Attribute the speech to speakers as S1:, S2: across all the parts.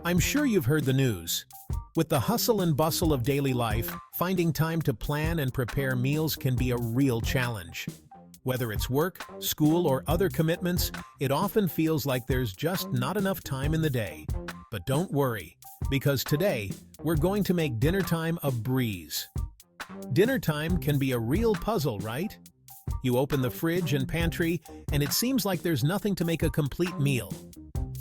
S1: I'm sure you've heard the news. With the hustle and bustle of daily life, finding time to plan and prepare meals can be a real challenge. Whether it's work, school, or other commitments, it often feels like there's just not enough time in the day. But don't worry, because today, we're going to make dinner time a breeze. Dinner time can be a real puzzle, right? You open the fridge and pantry, and it seems like there's nothing to make a complete meal.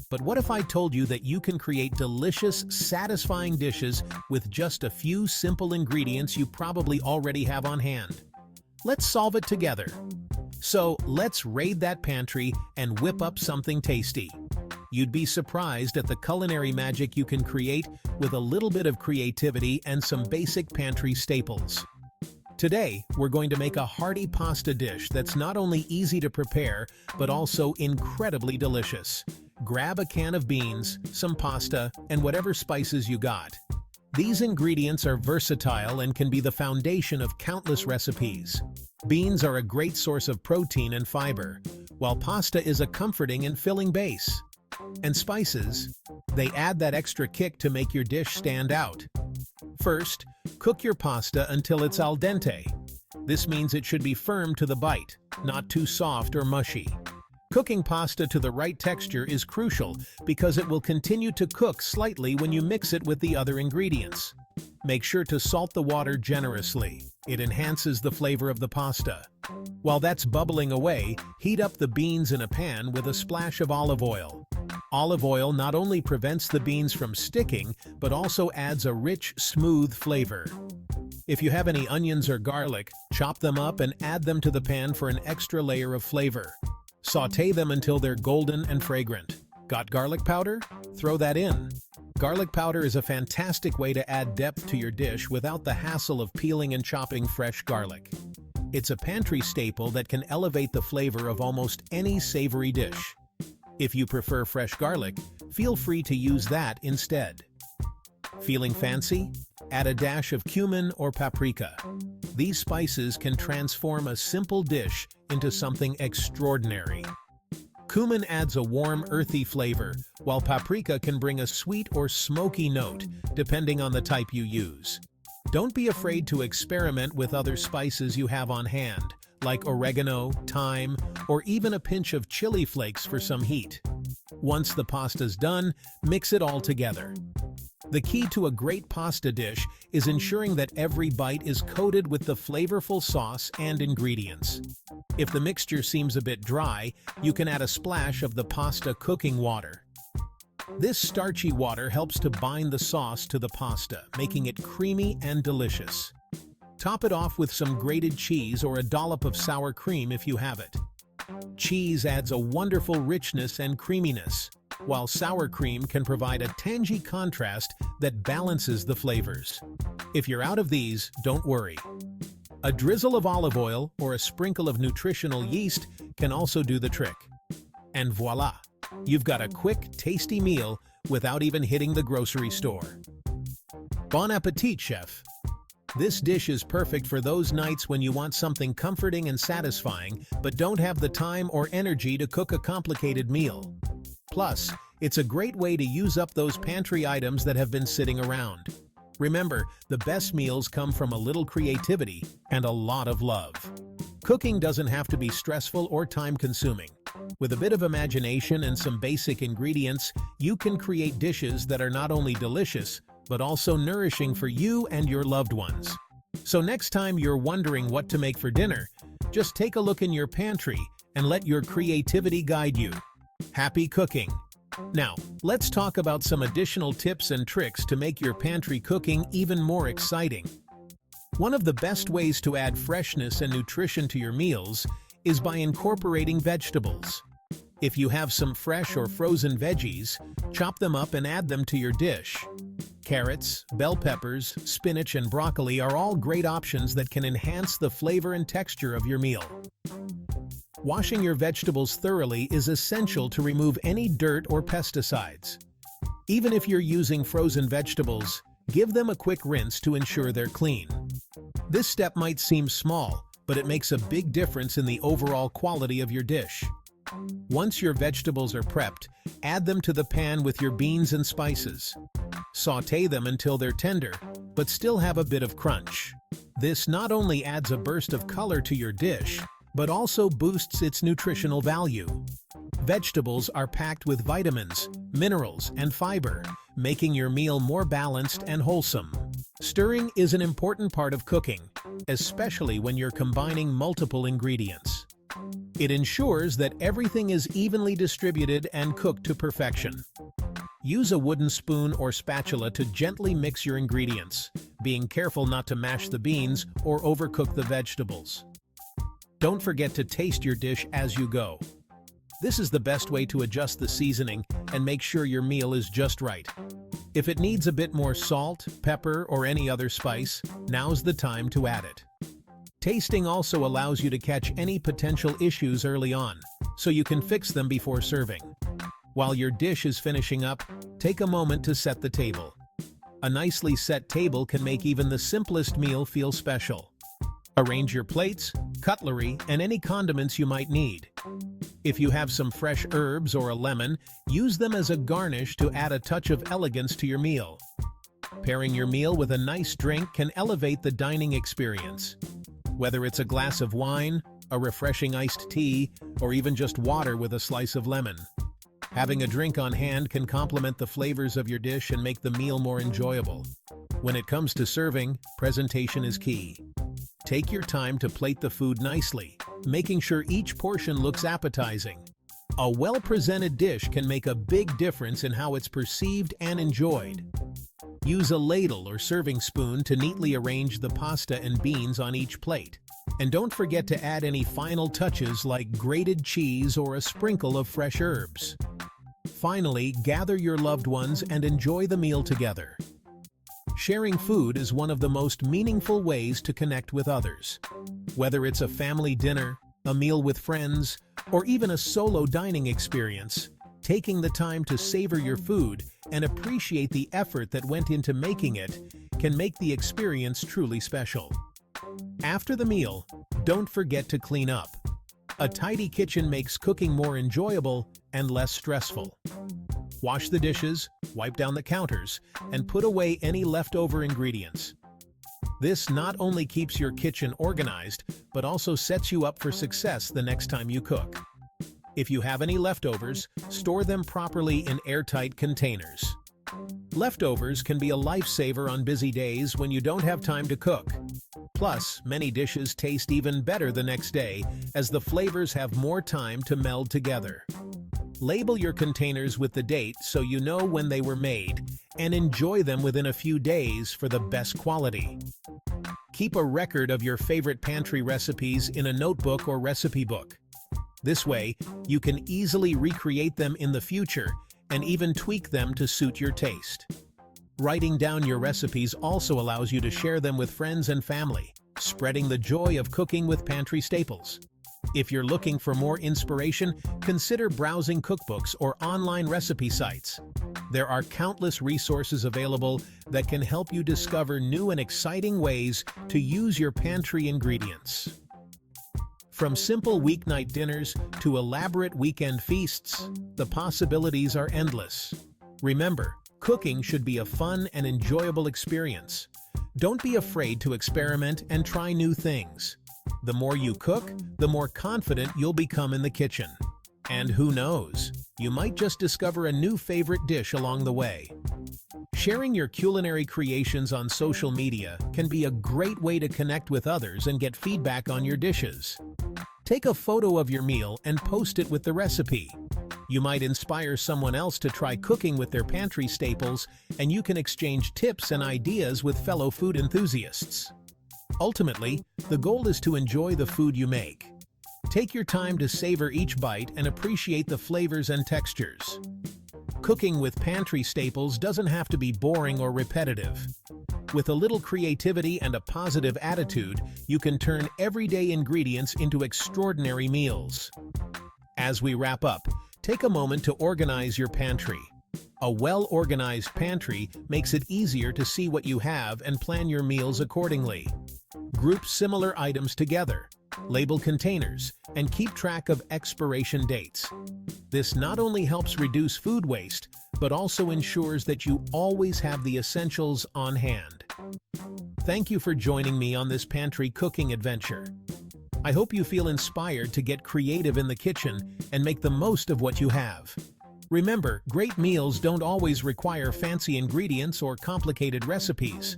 S1: But what if I told you that you can create delicious, satisfying dishes with just a few simple ingredients you probably already have on hand? Let's solve it together. So let's raid that pantry and whip up something tasty. You'd be surprised at the culinary magic you can create with a little bit of creativity and some basic pantry staples. Today, we're going to make a hearty pasta dish that's not only easy to prepare, but also incredibly delicious. Grab a can of beans, some pasta, and whatever spices you got. These ingredients are versatile and can be the foundation of countless recipes. Beans are a great source of protein and fiber, while pasta is a comforting and filling base. And spices, they add that extra kick to make your dish stand out. First, cook your pasta until it's al dente. This means it should be firm to the bite, not too soft or mushy. Cooking pasta to the right texture is crucial because it will continue to cook slightly when you mix it with the other ingredients. Make sure to salt the water generously. It enhances the flavor of the pasta. While that's bubbling away, heat up the beans in a pan with a splash of olive oil. Olive oil not only prevents the beans from sticking, but also adds a rich, smooth flavor. If you have any onions or garlic, chop them up and add them to the pan for an extra layer of flavor. Sauté them until they're golden and fragrant. Got garlic powder? Throw that in. Garlic powder is a fantastic way to add depth to your dish without the hassle of peeling and chopping fresh garlic. It's a pantry staple that can elevate the flavor of almost any savory dish. If you prefer fresh garlic, feel free to use that instead. Feeling fancy? Add a dash of cumin or paprika. These spices can transform a simple dish into something extraordinary. Cumin adds a warm, earthy flavor, while paprika can bring a sweet or smoky note, depending on the type you use. Don't be afraid to experiment with other spices you have on hand, like oregano, thyme, or even a pinch of chili flakes for some heat. Once the pasta's done, mix it all together. The key to a great pasta dish is ensuring that every bite is coated with the flavorful sauce and ingredients. If the mixture seems a bit dry, you can add a splash of the pasta cooking water. This starchy water helps to bind the sauce to the pasta, making it creamy and delicious. Top it off with some grated cheese or a dollop of sour cream if you have it. Cheese adds a wonderful richness and creaminess, while sour cream can provide a tangy contrast that balances the flavors. If you're out of these, don't worry. A drizzle of olive oil or a sprinkle of nutritional yeast can also do the trick. And voila! You've got a quick, tasty meal without even hitting the grocery store. Bon appetit, chef! This dish is perfect for those nights when you want something comforting and satisfying, but don't have the time or energy to cook a complicated meal. Plus, it's a great way to use up those pantry items that have been sitting around. Remember, the best meals come from a little creativity and a lot of love. Cooking doesn't have to be stressful or time-consuming. With a bit of imagination and some basic ingredients, you can create dishes that are not only delicious, but also nourishing for you and your loved ones. So next time you're wondering what to make for dinner, just take a look in your pantry and let your creativity guide you. Happy cooking! Now, let's talk about some additional tips and tricks to make your pantry cooking even more exciting. One of the best ways to add freshness and nutrition to your meals is by incorporating vegetables. If you have some fresh or frozen veggies, chop them up and add them to your dish. Carrots, bell peppers, spinach, and broccoli are all great options that can enhance the flavor and texture of your meal. Washing your vegetables thoroughly is essential to remove any dirt or pesticides. Even if you're using frozen vegetables, give them a quick rinse to ensure they're clean. This step might seem small, but it makes a big difference in the overall quality of your dish. Once your vegetables are prepped, add them to the pan with your beans and spices. Sauté them until they're tender, but still have a bit of crunch. This not only adds a burst of color to your dish, but also boosts its nutritional value. Vegetables are packed with vitamins, minerals, and fiber, making your meal more balanced and wholesome. Stirring is an important part of cooking, especially when you're combining multiple ingredients. It ensures that everything is evenly distributed and cooked to perfection. Use a wooden spoon or spatula to gently mix your ingredients, being careful not to mash the beans or overcook the vegetables. Don't forget to taste your dish as you go. This is the best way to adjust the seasoning and make sure your meal is just right. If it needs a bit more salt, pepper, or any other spice, now's the time to add it. Tasting also allows you to catch any potential issues early on, so you can fix them before serving. While your dish is finishing up, take a moment to set the table. A nicely set table can make even the simplest meal feel special. Arrange your plates, cutlery, and any condiments you might need. If you have some fresh herbs or a lemon, use them as a garnish to add a touch of elegance to your meal. Pairing your meal with a nice drink can elevate the dining experience. Whether it's a glass of wine, a refreshing iced tea, or even just water with a slice of lemon. Having a drink on hand can complement the flavors of your dish and make the meal more enjoyable. When it comes to serving, presentation is key. Take your time to plate the food nicely, making sure each portion looks appetizing. A well-presented dish can make a big difference in how it's perceived and enjoyed. Use a ladle or serving spoon to neatly arrange the pasta and beans on each plate. And don't forget to add any final touches like grated cheese or a sprinkle of fresh herbs. Finally, gather your loved ones and enjoy the meal together. Sharing food is one of the most meaningful ways to connect with others. Whether it's a family dinner, a meal with friends, or even a solo dining experience, taking the time to savor your food and appreciate the effort that went into making it can make the experience truly special. After the meal, don't forget to clean up. A tidy kitchen makes cooking more enjoyable and less stressful. Wash the dishes, wipe down the counters, and put away any leftover ingredients. This not only keeps your kitchen organized, but also sets you up for success the next time you cook. If you have any leftovers, store them properly in airtight containers. Leftovers can be a lifesaver on busy days when you don't have time to cook. Plus, many dishes taste even better the next day as the flavors have more time to meld together. Label your containers with the date so you know when they were made, and enjoy them within a few days for the best quality. Keep a record of your favorite pantry recipes in a notebook or recipe book. This way, you can easily recreate them in the future and even tweak them to suit your taste. Writing down your recipes also allows you to share them with friends and family, spreading the joy of cooking with pantry staples. If you're looking for more inspiration, consider browsing cookbooks or online recipe sites. There are countless resources available that can help you discover new and exciting ways to use your pantry ingredients. From simple weeknight dinners to elaborate weekend feasts, the possibilities are endless. Remember, cooking should be a fun and enjoyable experience. Don't be afraid to experiment and try new things. The more you cook, the more confident you'll become in the kitchen. And who knows, you might just discover a new favorite dish along the way. Sharing your culinary creations on social media can be a great way to connect with others and get feedback on your dishes. Take a photo of your meal and post it with the recipe. You might inspire someone else to try cooking with their pantry staples, and you can exchange tips and ideas with fellow food enthusiasts. Ultimately, the goal is to enjoy the food you make. Take your time to savor each bite and appreciate the flavors and textures. Cooking with pantry staples doesn't have to be boring or repetitive. With a little creativity and a positive attitude, you can turn everyday ingredients into extraordinary meals. As we wrap up, take a moment to organize your pantry. A well-organized pantry makes it easier to see what you have and plan your meals accordingly. Group similar items together. label containers, and keep track of expiration dates. This not only helps reduce food waste, but also ensures that you always have the essentials on hand. Thank you for joining me on this pantry cooking adventure. I hope you feel inspired to get creative in the kitchen and make the most of what you have. Remember, great meals don't always require fancy ingredients or complicated recipes.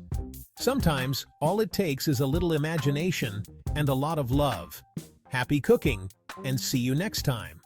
S1: Sometimes, all it takes is a little imagination and a lot of love. Happy cooking, and see you next time.